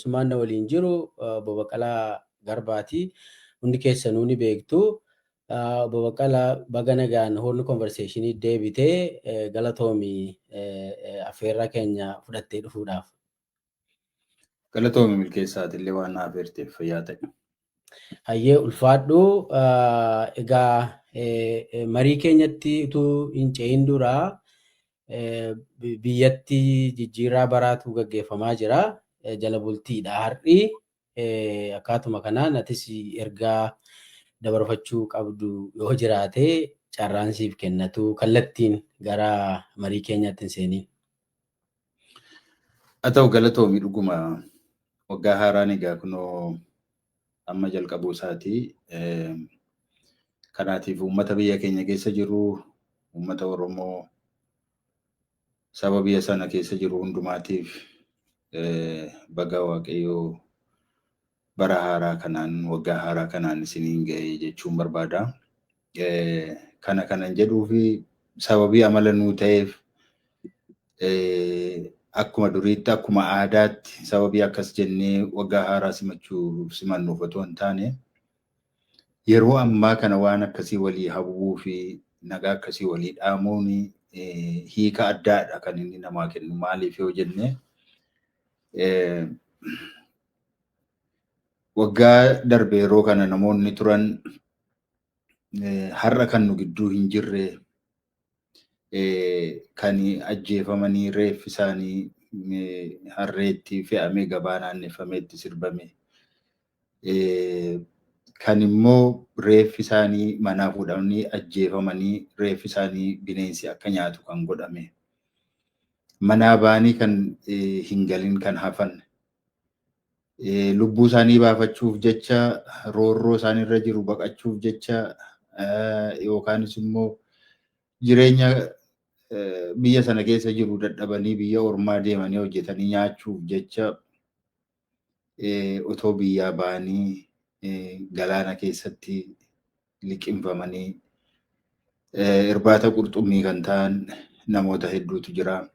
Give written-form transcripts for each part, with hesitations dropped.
keessummaan na waliin jiru Obbo Baqqalaa Garbaati. Hundi keessanuu ni beektu. Obbo Baqqalaa baga nagaan Horn Conversationii deebitee galatoomii affeerraa keenya fudhattee dhufuudhaaf. Galatoomii milkeessaatillee waan naaf eerteef fayyaa ta'e. Hayyee ulfaadhu. Egaa marii keenyatti utuu hin ce'in dura biyyatti jijjiirraa baraatu gaggeeffamaa jira. Jala bultiidha har'i. Akkaatuma kanaan atis ergaa dabarfachuu qabdu yoo jiraate carraan siif kennatu kallattiin gara marii keenyatti hin seeniin. Haa ta'u galatoomii dhuguma waggaa haaraan egaa kunoo amma jalqabuu isaatii. Kanaatiif uummata biyya keenya keessa jiru, uummata Oromoo saba biyya sana keessa jiru hundumaatiif baga Waaqayyoo bara haaraa kanaan waggaa haaraa kanaan isiniin ga'e jechuun barbaada. Kanan jedhuufi sababii amala nuu ta'eef akkuma duriitti akkuma aadaatti sababii akkas jennee waggaa haaraa simannuuf otoo hin taane yeroo ammaa kana waan akkasii walii hawwuu fi nagaa akkasii walii dhaamuun hiika addaadha kan inni namaa kennu. Maaliif yoo jenne waggaa darbe yeroo kana namoonni turan har'a kan nu gidduu hin jirre kan ajjeefamanii reeffi isaanii harreetti fe'amee gabaa naanneeffameetti sirbame. Kan immoo reeffi isaanii manaa fuudhamanii ajjeefamanii reeffi isaanii bineensi akka nyaatu kan godhame. Manaa ba'anii kan hin galin kan hafan. Lubbuu isaanii baafachuuf jecha roorroo isaaniirra jiru baqachuuf jecha yookaanis immoo jireenya biyya sana keessa jiru dadhabanii biyya ormaa deemanii hojjetanii nyaachuuf jecha otoo biyyaa ba'anii galaana keessatti liqimfamanii irbaata qurxummii kan ta'an namoota hedduutu jira.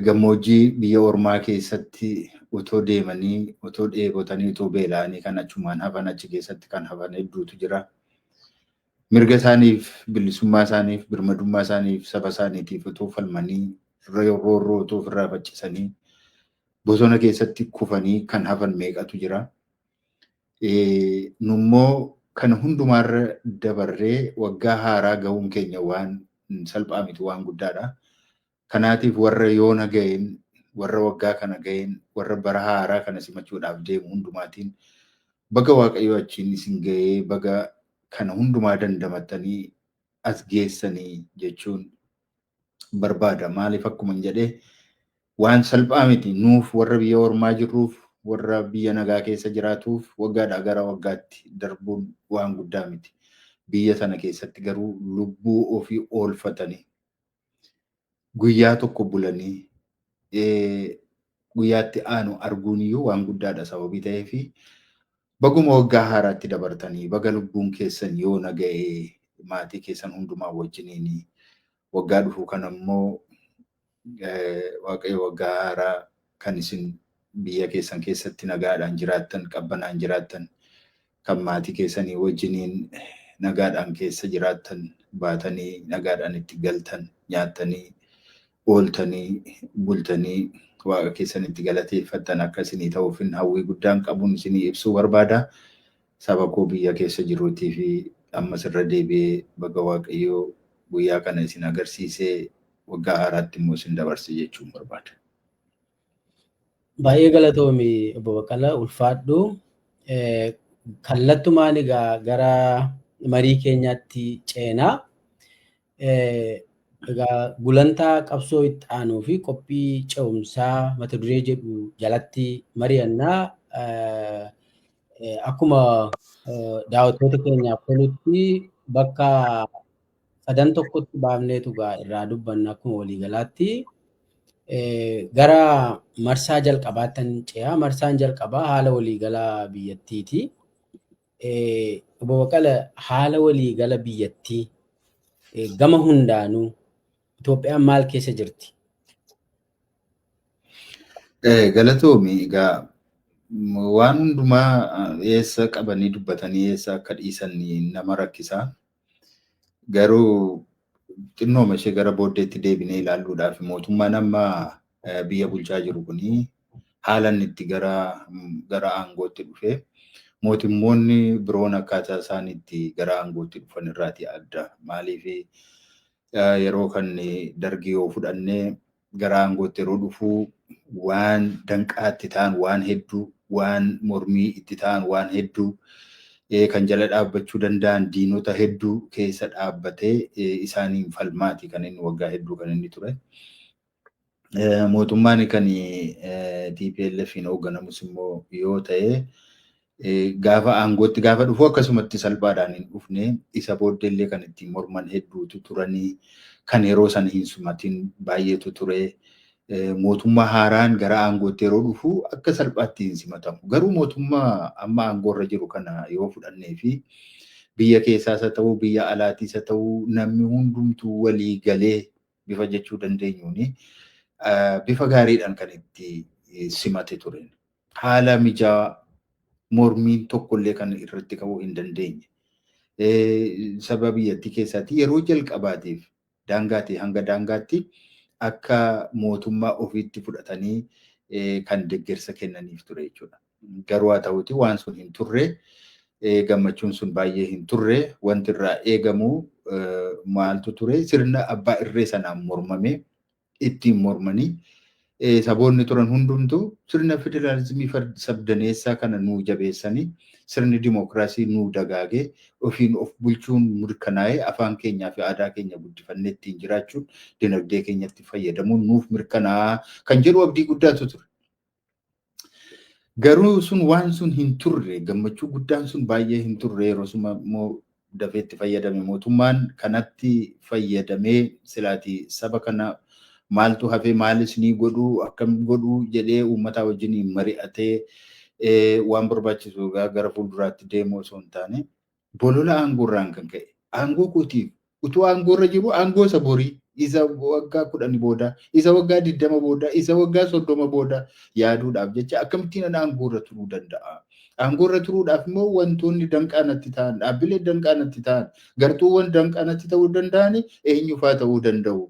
Gammoojjii biyya ormaa keessatti otoo deemanii otoo dheebotanii otoo beela'anii kan achumaan hafan achi keessatti kan hafan hedduutu jira. Mirga isaaniif bilisummaa isaaniif birmadummaa isaaniif saba isaaniitiif otoo falmanii roorroo otoo ofirraa faccisanii bosona keessatti kufanii kan hafan meeqatu jira. Nummoo kan hundumaarra dabarree waggaa haaraa ga'uun keenya waan salphaa miti waan guddaadha. Kanaatiif warra yoona ga'een warra waggaa kana ga'een warra bara haaraa kana simachuudhaaf deemu hundumaatiin baga Waaqayyoo achiin isin ga'ee baga kana hundumaa dandamattanii as geessanii jechuun barbaada. Maaliif akkuma jedhee waan salphaa miti nuuf warra biyya ormaa jirruuf warra biyya nagaa keessa jiraatuuf waggaadhaa gara waggaatti darbuun waan guddaa miti. Biyya sana keessatti garuu lubbuu ofii oolfatanii guyyaa tokko bulanii guyyaatti aanu arguun iyyuu waan guddaadha sababii ta'eefi baguma waggaa haaraatti dabartanii baga lubbuun keessan yoo naga'ee maatii keessan hundumaa wajjiniin waggaa dhufuu kana immoo Waaqayyo waggaa haaraa kan isin biyya keessan keessatti nagaadhaan jiraattan qabbanaan jiraattan kan maatii keessanii wajjiniin nagaadhaan keessa jiraattan baatanii nagaadhaan itti galtan nyaattanii ooltanii bultanii Waaqa keessanitti galateeffattan akka isinii ta'uuf hawwii guddaan qabuun isinii ibsuu barbaada. Saba koo biyya keessa jiruutii fi ammas irra deebi'ee baga Waaqayyoo guyyaa kana isin agarsiisee waggaa haaraatti immoo isin dabarse jechuun barbaada. Baay'ee galatoomi Obbo Baqqalaa ulfaadhu. Kallattumaan egaa gara marii keenyaatti ceenaa. Egaa gulantaa qabsoo itti aanuu fi qophii ce'umsaa mata duree jedhu jalatti mari'annaa. Akkuma daawwattoota keenyaaf tolutti bakka sadan tokkotti baafneetu irraa dubbanna akkuma waliigalaatti. Gara marsaa jalqabaattan ce'aa. Marsaan jalqabaa haala waliigalaa biyyattiiti. Obbo Baqqalaa haala waliigala biyyattii gama hundaanuu Itoophiyaan maal keessa jirti? Galatoomi egaa waan hundumaa eessa qabanii dubbatanii eessa akka dhiisan nama rakkisaa. Garuu xinnooma ishee gara booddeetti deebinee ilaalluudhaaf mootummaan amma biyya bulchaa jiru kuni haala inni itti gara aangootti dhufee mootummoonni biroon akkaataa isaan itti gara aangootti dhufan irraatii adda. Maaliif yeroo kan dargii yoo fudhannee gara aangootti yeroo dhufu waan danqaatti ta'an waan hedduu, waan mormii itti ta'an waan hedduu, kan jala dhaabbachuu danda'an diinota hedduu keessa dhaabbatee isaaniin falmaati kan inni waggaa hedduu kan inni ture. Mootummaan kan TPLF'n hoogganamus immoo yoo ta'e gaafa aangootti gaafa dhufu akkasumatti salphaadhaan hin dhufne isa booddeellee kan ittiin morman hedduutu turanii kan yeroo sana hin sumatin baay'eetu ture. Mootummaa haaraan gara aangootti yeroo dhufu akka salphaatti hin simatamu. Garuu mootummaa amma aangoorra jiru kana yoo fudhannee fi biyya keessaas haa ta'uu biyya alaatiis haa ta'uu namni hundumtuu walii galee bifa jechuu dandeenyuuni bifa gaariidhaan kan itti simate ture. Haala mijaawaa mormiin tokkollee kan irratti ka'uu hin dandeenye. Sababa biyyattii keessaatti yeroo jalqabaatiif daangaatii hanga daangaatti akka mootummaa ofiitti fudhatanii kan deeggarsa kennaniif ture jechuudha. Garuu haa ta'uuti waan sun hin turre gammachuun sun baay'ee hin turre wanti irraa eegamu maaltu ture sirna abbaa irree sanaan mormame ittiin mormanii saboonni turan hundumtuu sirna federaalizimii sabdaneessaa kana nuu jabeessanii sirni dimookiraasii nuu dagaagee ofiin of bulchuun mirkanaa'ee afaan keenyaa fi aadaa keenya guddifannee ittiin jiraachuun dinagdee keenyatti fayyadamuun nuuf mirkanaa'a kan jedhu abdii guddaatu ture. Garuu sun waan sun hin turre gammachuu guddaan sun baay'ee hin turre yeroo suma immoo dafeetti fayyadame mootummaan kanatti fayyadamee silaati saba kana maaltu hafee maalis ni godhu akkam godhu jedhee uummata wajjin mari'atee waan barbaachisu gara fuulduraatti deemuu osoo hin taane bolola aangoorraan kan ka'e aangoo kootiif utuu aangoorra jiru aangoo isa borii isa waggaa 10 booda isa waggaa 20 booda isa waggaa 30 booda yaaduudhaaf jecha akkamittiin aangoorra turuu danda'a. Aangoorra turuudhaaf immoo wantoonni danqaanatti ta'an dhaabbilee danqaanatti ta'an gartuuwwan danqaanatti ta'uu danda'an eenyufaa ta'uu danda'u.